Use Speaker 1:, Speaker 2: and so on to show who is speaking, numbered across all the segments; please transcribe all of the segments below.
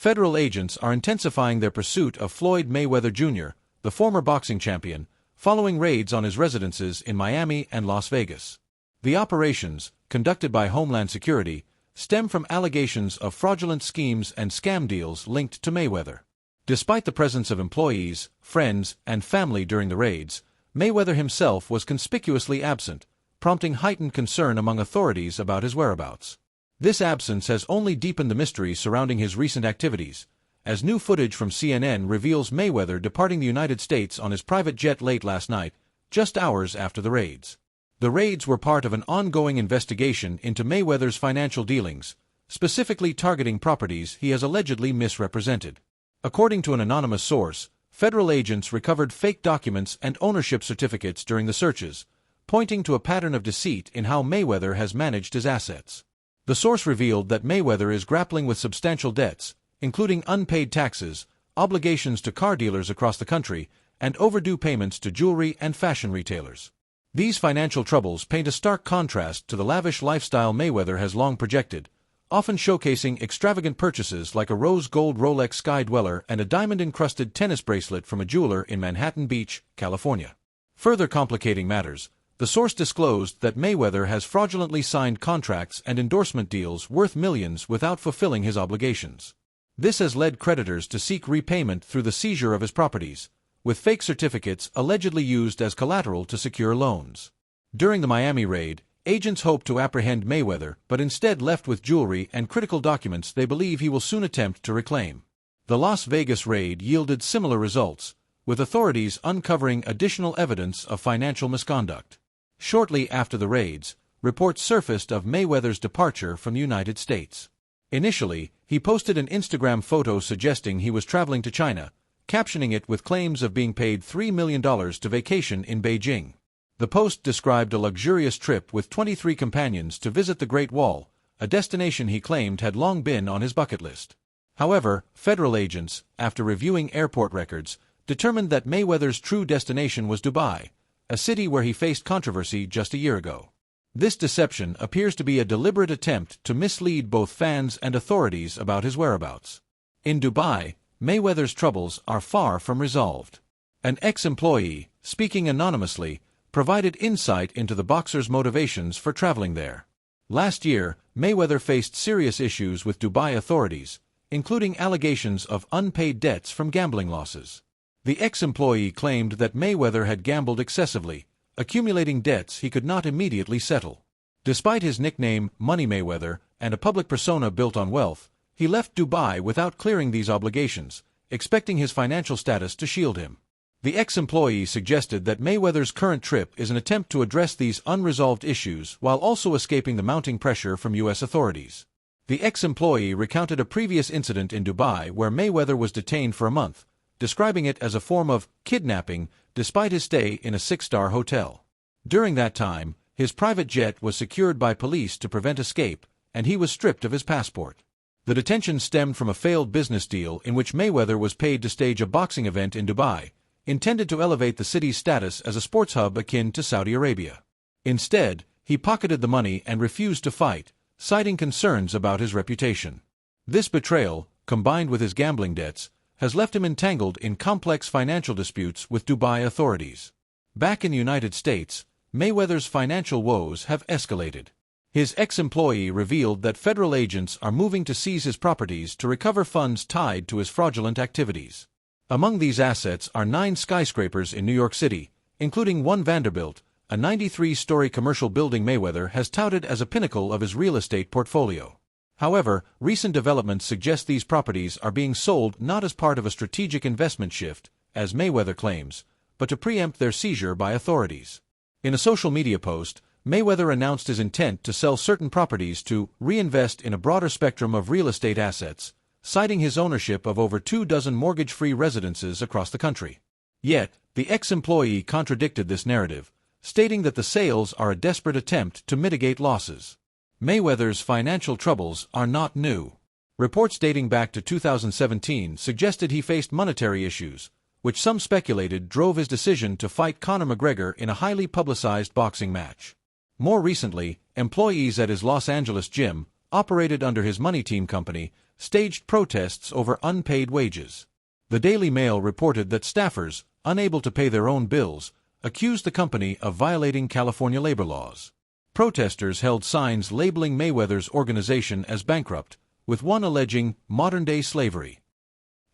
Speaker 1: Federal agents are intensifying their pursuit of Floyd Mayweather Jr., the former boxing champion, following raids on his residences in Miami and Las Vegas. The operations, conducted by Homeland Security, stem from allegations of fraudulent schemes and scam deals linked to Mayweather. Despite the presence of employees, friends, and family during the raids, Mayweather himself was conspicuously absent, prompting heightened concern among authorities about his whereabouts. This absence has only deepened the mystery surrounding his recent activities, as new footage from CNN reveals Mayweather departing the United States on his private jet late last night, just hours after the raids. The raids were part of an ongoing investigation into Mayweather's financial dealings, specifically targeting properties he has allegedly misrepresented. According to an anonymous source, federal agents recovered fake documents and ownership certificates during the searches, pointing to a pattern of deceit in how Mayweather has managed his assets. The source revealed that Mayweather is grappling with substantial debts, including unpaid taxes, obligations to car dealers across the country, and overdue payments to jewelry and fashion retailers. These financial troubles paint a stark contrast to the lavish lifestyle Mayweather has long projected, often showcasing extravagant purchases like a rose gold Rolex Sky Dweller and a diamond-encrusted tennis bracelet from a jeweler in Manhattan Beach, California. Further complicating matters, the source disclosed that Mayweather has fraudulently signed contracts and endorsement deals worth millions without fulfilling his obligations. This has led creditors to seek repayment through the seizure of his properties, with fake certificates allegedly used as collateral to secure loans. During the Miami raid, agents hoped to apprehend Mayweather but instead left with jewelry and critical documents they believe he will soon attempt to reclaim. The Las Vegas raid yielded similar results, with authorities uncovering additional evidence of financial misconduct. Shortly after the raids, reports surfaced of Mayweather's departure from the United States. Initially, he posted an Instagram photo suggesting he was traveling to China, captioning it with claims of being paid $3 million to vacation in Beijing. The post described a luxurious trip with 23 companions to visit the Great Wall, a destination he claimed had long been on his bucket list. However, federal agents, after reviewing airport records, determined that Mayweather's true destination was Dubai, a city where he faced controversy just a year ago. This deception appears to be a deliberate attempt to mislead both fans and authorities about his whereabouts. In Dubai, Mayweather's troubles are far from resolved. An ex-employee, speaking anonymously, provided insight into the boxer's motivations for traveling there. Last year, Mayweather faced serious issues with Dubai authorities, including allegations of unpaid debts from gambling losses. The ex-employee claimed that Mayweather had gambled excessively, accumulating debts he could not immediately settle. Despite his nickname, Money Mayweather, and a public persona built on wealth, he left Dubai without clearing these obligations, expecting his financial status to shield him. The ex-employee suggested that Mayweather's current trip is an attempt to address these unresolved issues while also escaping the mounting pressure from U.S. authorities. The ex-employee recounted a previous incident in Dubai where Mayweather was detained for a month, describing it as a form of kidnapping despite his stay in a 6-star hotel. During that time, his private jet was secured by police to prevent escape, and he was stripped of his passport. The detention stemmed from a failed business deal in which Mayweather was paid to stage a boxing event in Dubai, intended to elevate the city's status as a sports hub akin to Saudi Arabia. Instead, he pocketed the money and refused to fight, citing concerns about his reputation. This betrayal, combined with his gambling debts, has left him entangled in complex financial disputes with Dubai authorities. Back in the United States, Mayweather's financial woes have escalated. His ex-employee revealed that federal agents are moving to seize his properties to recover funds tied to his fraudulent activities. Among these assets are 9 skyscrapers in New York City, including One Vanderbilt, a 93-story commercial building Mayweather has touted as a pinnacle of his real estate portfolio. However, recent developments suggest these properties are being sold not as part of a strategic investment shift, as Mayweather claims, but to preempt their seizure by authorities. In a social media post, Mayweather announced his intent to sell certain properties to reinvest in a broader spectrum of real estate assets, citing his ownership of over 24 mortgage-free residences across the country. Yet, the ex-employee contradicted this narrative, stating that the sales are a desperate attempt to mitigate losses. Mayweather's financial troubles are not new. Reports dating back to 2017 suggested he faced monetary issues, which some speculated drove his decision to fight Conor McGregor in a highly publicized boxing match. More recently, employees at his Los Angeles gym, operated under his Money Team company, staged protests over unpaid wages. The Daily Mail reported that staffers, unable to pay their own bills, accused the company of violating California labor laws. Protesters held signs labeling Mayweather's organization as bankrupt, with one alleging modern-day slavery.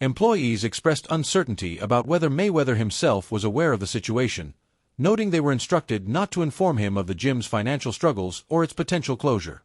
Speaker 1: Employees expressed uncertainty about whether Mayweather himself was aware of the situation, noting they were instructed not to inform him of the gym's financial struggles or its potential closure.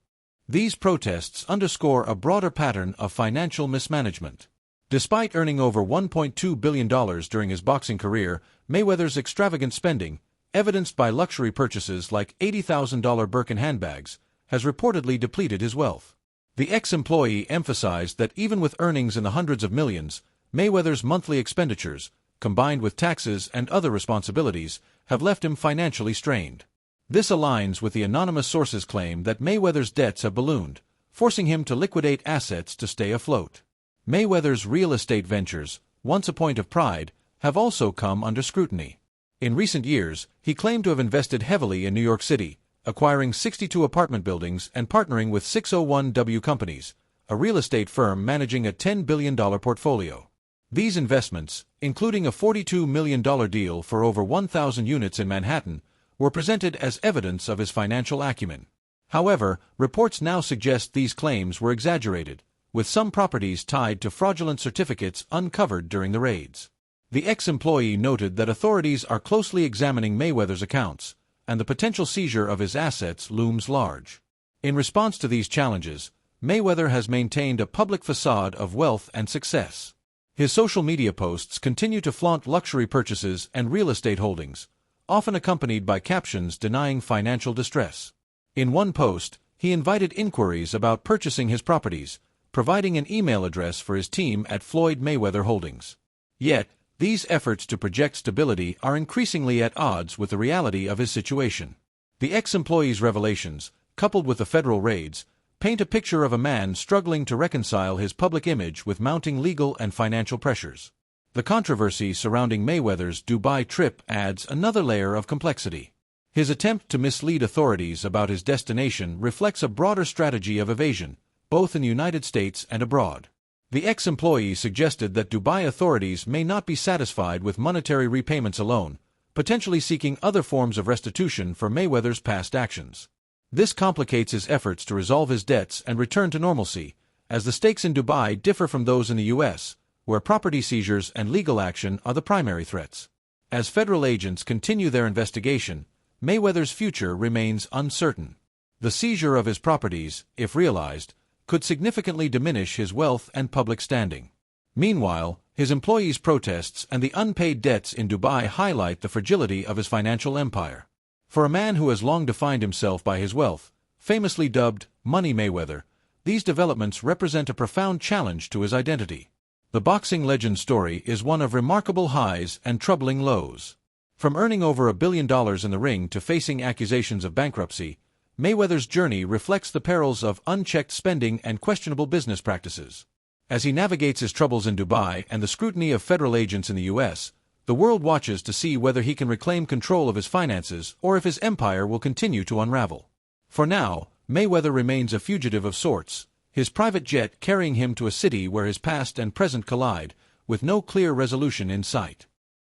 Speaker 1: These protests underscore a broader pattern of financial mismanagement. Despite earning over $1.2 billion during his boxing career, Mayweather's extravagant spending, evidenced by luxury purchases like $80,000 Birkin handbags, has reportedly depleted his wealth. The ex-employee emphasized that even with earnings in the hundreds of millions, Mayweather's monthly expenditures, combined with taxes and other responsibilities, have left him financially strained. This aligns with the anonymous source's claim that Mayweather's debts have ballooned, forcing him to liquidate assets to stay afloat. Mayweather's real estate ventures, once a point of pride, have also come under scrutiny. In recent years, he claimed to have invested heavily in New York City, acquiring 62 apartment buildings and partnering with 601W Companies, a real estate firm managing a $10 billion portfolio. These investments, including a $42 million deal for over 1,000 units in Manhattan, were presented as evidence of his financial acumen. However, reports now suggest these claims were exaggerated, with some properties tied to fraudulent certificates uncovered during the raids. The ex-employee noted that authorities are closely examining Mayweather's accounts, and the potential seizure of his assets looms large. In response to these challenges, Mayweather has maintained a public facade of wealth and success. His social media posts continue to flaunt luxury purchases and real estate holdings, often accompanied by captions denying financial distress. In one post, he invited inquiries about purchasing his properties, providing an email address for his team at Floyd Mayweather Holdings. Yet, these efforts to project stability are increasingly at odds with the reality of his situation. The ex-employee's revelations, coupled with the federal raids, paint a picture of a man struggling to reconcile his public image with mounting legal and financial pressures. The controversy surrounding Mayweather's Dubai trip adds another layer of complexity. His attempt to mislead authorities about his destination reflects a broader strategy of evasion, both in the United States and abroad. The ex-employee suggested that Dubai authorities may not be satisfied with monetary repayments alone, potentially seeking other forms of restitution for Mayweather's past actions. This complicates his efforts to resolve his debts and return to normalcy, as the stakes in Dubai differ from those in the U.S., where property seizures and legal action are the primary threats. As federal agents continue their investigation, Mayweather's future remains uncertain. The seizure of his properties, if realized, could significantly diminish his wealth and public standing. Meanwhile, his employees' protests and the unpaid debts in Dubai highlight the fragility of his financial empire. For a man who has long defined himself by his wealth, famously dubbed Money Mayweather, these developments represent a profound challenge to his identity. The boxing legend's story is one of remarkable highs and troubling lows. From earning over $1 billion in the ring to facing accusations of bankruptcy, Mayweather's journey reflects the perils of unchecked spending and questionable business practices. As he navigates his troubles in Dubai and the scrutiny of federal agents in the U.S., the world watches to see whether he can reclaim control of his finances or if his empire will continue to unravel. For now, Mayweather remains a fugitive of sorts, his private jet carrying him to a city where his past and present collide, with no clear resolution in sight.